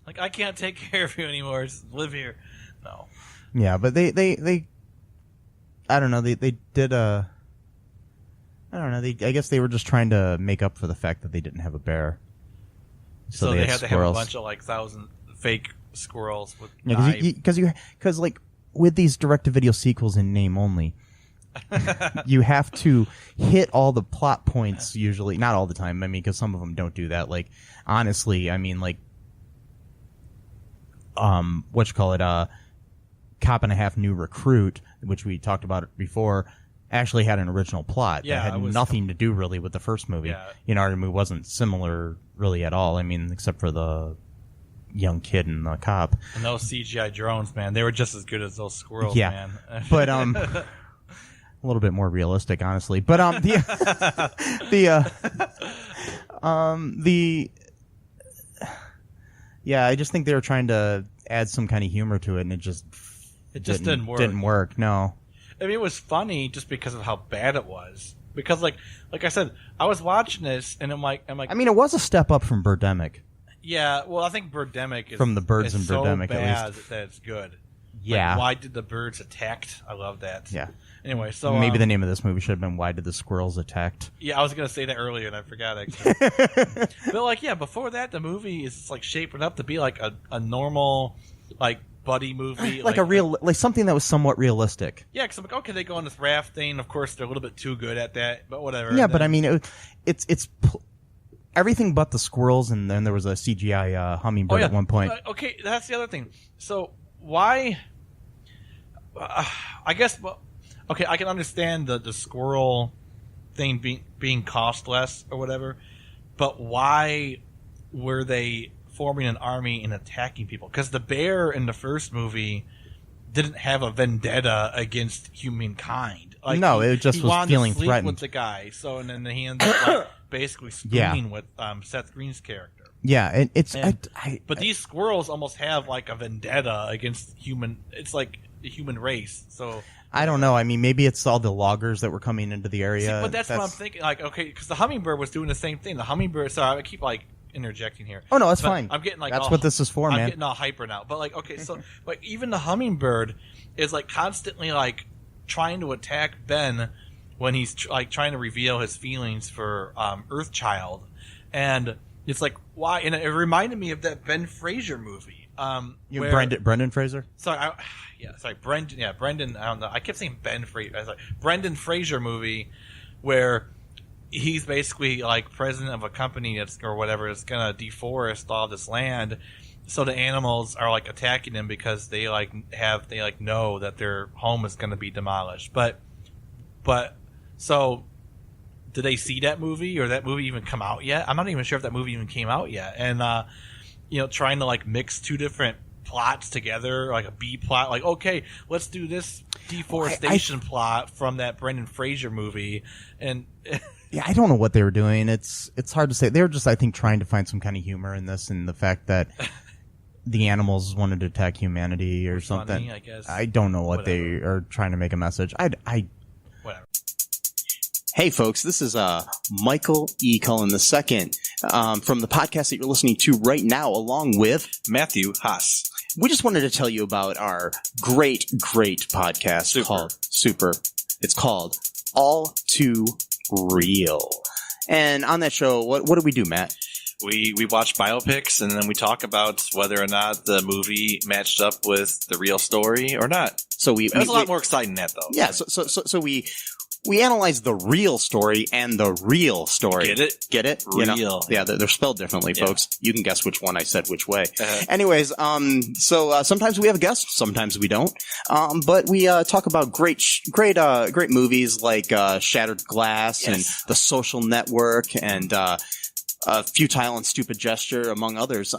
Like, I can't take care of you anymore. Just live here. No. Yeah, but they I don't know. They did a. I don't know. I guess they were just trying to make up for the fact that they didn't have a bear. So they had to have a bunch of like 1,000 fake squirrels with because like with these direct-to-video sequels in name only, you have to hit all the plot points. Usually, not all the time. I mean, because some of them don't do that. Like honestly, I mean, like Cop and a Half New Recruit, which we talked about before, actually had an original plot that had nothing to do really with the first movie. Yeah. Our movie wasn't similar really at all. I mean, except for the young kid and the cop. And those CGI drones, man, they were just as good as those squirrels, man. But a little bit more realistic, honestly. But I just think they were trying to add some kind of humor to it, and it just didn't work. Didn't work. No. I mean, it was funny just because of how bad it was. Because, like I said, I was watching this, and I'm like. I mean, it was a step up from Birdemic. Yeah, well, I think Birdemic is from the birds in Birdemic, so bad at least that it's good. Yeah. Like, why did the birds attacked? I love that. Yeah. Anyway, so maybe the name of this movie should have been "Why Did the Squirrels Attacked?" Yeah, I was gonna say that earlier, and I forgot actually. But like, yeah, before that, the movie is like shaping up to be like a normal like buddy movie, like a real, like something that was somewhat realistic. Yeah, because I'm like, okay, they go on this raft thing. Of course, they're a little bit too good at that, but whatever. Yeah, but I mean, it's everything but the squirrels, and then there was a CGI hummingbird at one point. Okay, that's the other thing. So why? I guess. Well, okay, I can understand the squirrel thing being cost less or whatever, but why were they forming an army and attacking people? Because the bear in the first movie didn't have a vendetta against humankind. Like, no, it just was feeling to sleep threatened with the guy. So, and then he ended up like, basically spooning with Seth Green's character. Yeah, and it's. But these squirrels almost have like a vendetta against human. It's like the human race. So I don't know. I mean, maybe it's all the loggers that were coming into the area. See, but that's what I'm thinking. Like, okay, because the hummingbird was doing the same thing. The hummingbird. Sorry, I keep like interjecting here. Oh no, that's fine. I'm getting like that's what this is for, man. I'm getting all hyper now. But like, okay, so like even the hummingbird is like constantly like trying to attack Ben when he's like trying to reveal his feelings for Earthchild, and it's like why? And it reminded me of that Ben Fraser movie. Brendan Fraser. Sorry, Brendan. Yeah, Brendan. I don't know. I kept saying Ben Fraser. I was like Brendan Fraser movie, where he's basically like president of a company that's or whatever is gonna deforest all this land, so the animals are like attacking him because they know that their home is gonna be demolished. But so did they see that movie or that movie even come out yet? I'm not even sure if that movie even came out yet. And trying to like mix two different plots together, like a B plot, like okay, let's do this deforestation plot from that Brendan Fraser movie, and yeah, I don't know what they were doing. It's hard to say. They were just, I think, trying to find some kind of humor in this, and the fact that the animals wanted to attack humanity or something. Funny, I guess. I don't know what they are trying to make a message. Whatever. Hey folks, this is Michael E. Cullen II, from the podcast that you're listening to right now, along with Matthew Haas. We just wanted to tell you about our great podcast called Super. It's called All Too Real. And on that show, what do we do, Matt? We watch biopics, and then we talk about whether or not the movie matched up with the real story or not. So it was a lot more exciting than that, though. Yeah, so we analyze the real story and the real story. Get it? Get it? Real. You know? Yeah, they're spelled differently, folks. You can guess which one I said which way. Uh-huh. Anyways, so sometimes we have a guest, sometimes we don't. But we talk about great movies like Shattered Glass and The Social Network and Futile and Stupid Gesture, among others.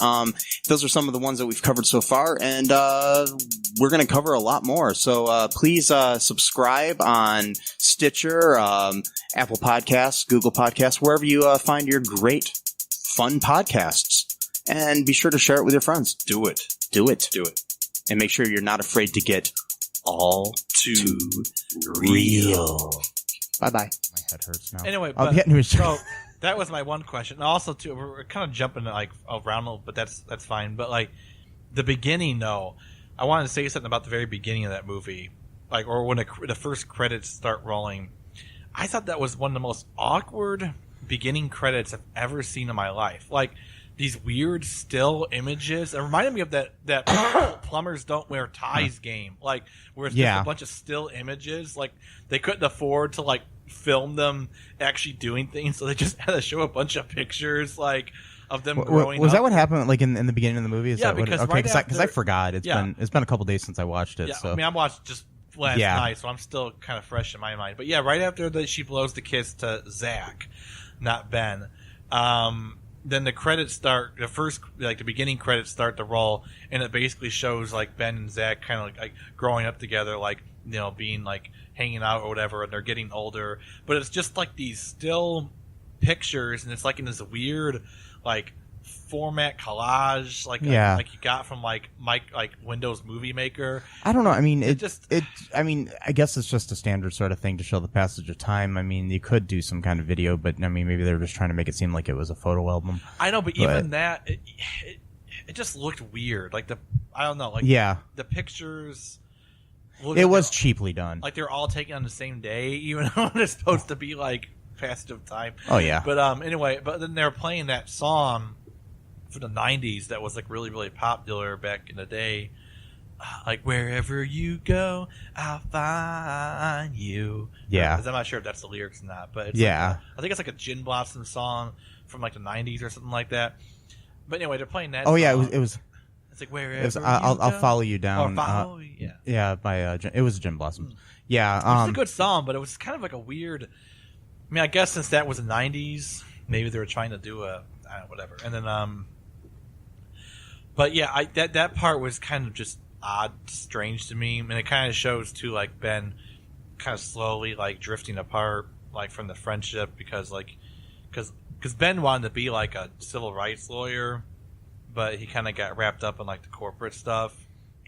Those are some of the ones that we've covered so far, and we're going to cover a lot more. So please subscribe on Stitcher, Apple Podcasts, Google Podcasts, wherever you find your great, fun podcasts. And be sure to share it with your friends. Do it. And make sure you're not afraid to get all too real. Bye-bye. My head hurts now. Anyway, so that was my one question. And also, too, we're kind of jumping like around a little, but that's fine. But like the beginning, though, I wanted to say something about the very beginning of that movie, like or when the first credits start rolling. I thought that was one of the most awkward beginning credits I've ever seen in my life. Like these weird still images. It reminded me of that plumbers don't wear ties game, like where it's just a bunch of still images. Like they couldn't afford to like film them actually doing things, so they just had to show a bunch of pictures like of them growing was up. That what happened like in the beginning of the movie? Because I forgot. It's been a couple days since I watched it. So I mean, I watched just last night, so I'm still kind of fresh in my mind. But yeah, right after she blows the kiss to Zach, not Ben, then the credits start. The beginning credits start to roll, and it basically shows like Ben and Zach kind of like growing up together, like being like hanging out or whatever, and they're getting older. But it's just like these still pictures, and it's like in this weird like format collage, like you got from like Windows Movie Maker. I don't know. I mean, I guess it's just a standard sort of thing to show the passage of time. I mean, you could do some kind of video, but I mean, maybe they were just trying to make it seem like it was a photo album. I know, but even that, it just looked weird. Like the pictures. It was cheaply done. Like they're all taken on the same day, even though they're supposed to be like passage of time. Oh yeah. But anyway, but then they're playing that song for the 90s that was like really, really popular back in the day. Like wherever you go, I'll find you. Yeah. I'm not sure if that's the lyrics or not, but it's I think it's like a Gin Blossom song from like the 90s or something like that. But anyway, they're playing that. Oh song. yeah, it was. It's like wherever I'll follow you down. Or follow, by it was Gin Blossoms. Yeah, it's a good song, but it was kind of like a weird. I mean, I guess since that was the 90s, maybe they were trying to do whatever. And then but yeah, that part was kind of just odd, strange to me, and it kind of shows too, like Ben kind of slowly like drifting apart, like from the friendship because Ben wanted to be like a civil rights lawyer, but he kind of got wrapped up in like the corporate stuff.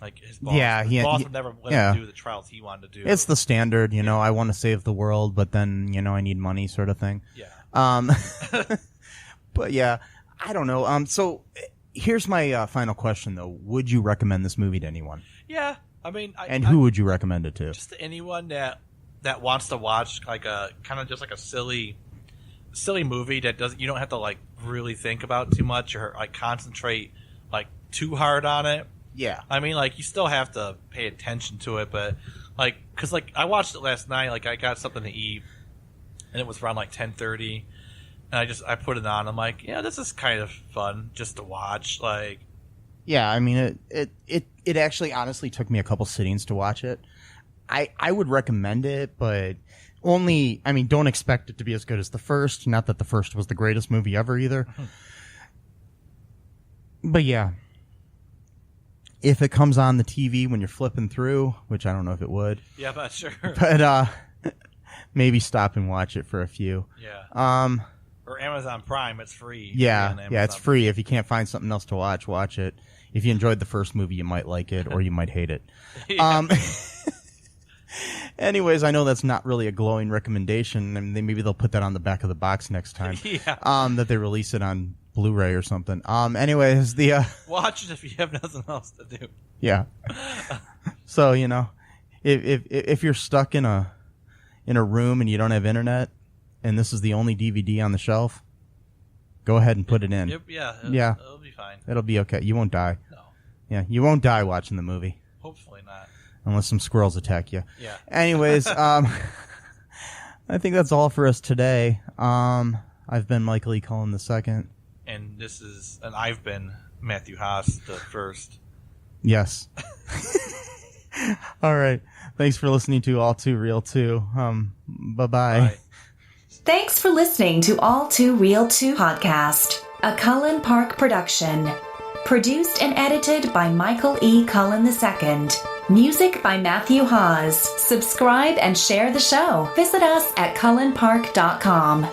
Like his boss, boss would never let him do the trials he wanted to do. It's the standard, I want to save the world, but then I need money, sort of thing. Yeah. But yeah, I don't know. So here's my final question, though. Would you recommend this movie to anyone? Yeah, I mean, who would you recommend it to? Just to anyone that wants to watch like a kind of just like a silly movie that you don't have to like really think about too much or like concentrate like too hard on it. Yeah. I mean, like you still have to pay attention to it, but like because like I watched it last night. Like I got something to eat, and it was around like 10:30. And I put it on. I'm like, yeah, this is kind of fun just to watch. Like, yeah, I mean, it actually honestly took me a couple sittings to watch it. I would recommend it, but only, I mean, don't expect it to be as good as the first. Not that the first was the greatest movie ever either. But yeah, if it comes on the TV when you're flipping through, which I don't know if it would. Yeah, but sure. But maybe stop and watch it for a few. Yeah. Or Amazon Prime, it's free. Yeah, it's free. If you can't find something else to watch it. If you enjoyed the first movie, you might like it, or you might hate it. Yeah. Anyways, I know that's not really a glowing recommendation, and maybe they'll put that on the back of the box next time. That they release it on Blu-ray or something. Anyways, watch it if you have nothing else to do. Yeah. So, if you're stuck in a room and you don't have internet, and this is the only DVD on the shelf, go ahead and put it in. It'll be fine. It'll be okay. You won't die. No. Yeah, you won't die watching the movie. Hopefully not. Unless some squirrels attack you. Yeah. Anyways, I think that's all for us today. I've been Michael E. Cullen II. And I've been Matthew Haas the first. Yes. All right. Thanks for listening to All2ReelToo. Bye-bye. Bye. Thanks for listening to All2ReelToo podcast, a Cullen Park production. Produced and edited by Michael E. Cullen II. Music by Matthew Haas. Subscribe and share the show. Visit us at cullenpark.com.